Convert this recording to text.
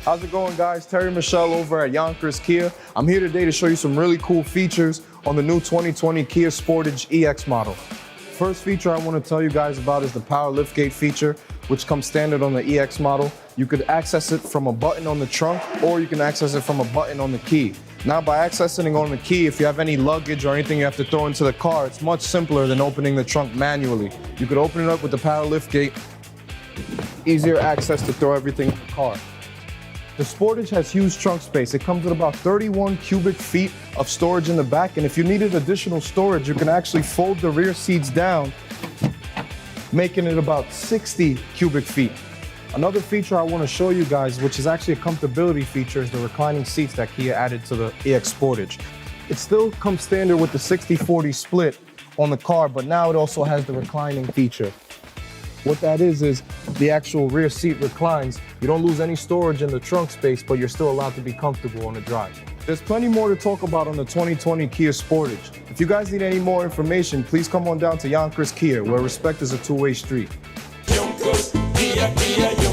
How's it going, guys? Terry Michelle over at Yonkers Kia. I'm here today to show you some really cool features on the new 2020 Kia Sportage EX model. First feature I want to tell you guys about is the power liftgate feature, which comes standard on the EX model. You could access it from a button on the trunk, or you can access it from a button on the key. Now, by accessing on the key, if you have any luggage or anything you have to throw into the car, it's much simpler than opening the trunk manually. You could open it up with the power liftgate. Easier access to throw everything in the car. The Sportage has huge trunk space. It comes with about 31 cubic feet of storage in the back, and if you needed additional storage, you can actually fold the rear seats down, making it about 60 cubic feet. Another feature I want to show you guys, which is actually a comfortability feature, is the reclining seats that Kia added to the EX Sportage. It still comes standard with the 60-40 split on the car, but now it also has the reclining feature. What that is the actual rear seat reclines. You don't lose any storage in the trunk space, but you're still allowed to be comfortable on the drive. There's plenty more to talk about on the 2020 Kia Sportage. If you guys need any more information, please come on down to Yonkers Kia, where respect is a two-way street. Yonkers Kia,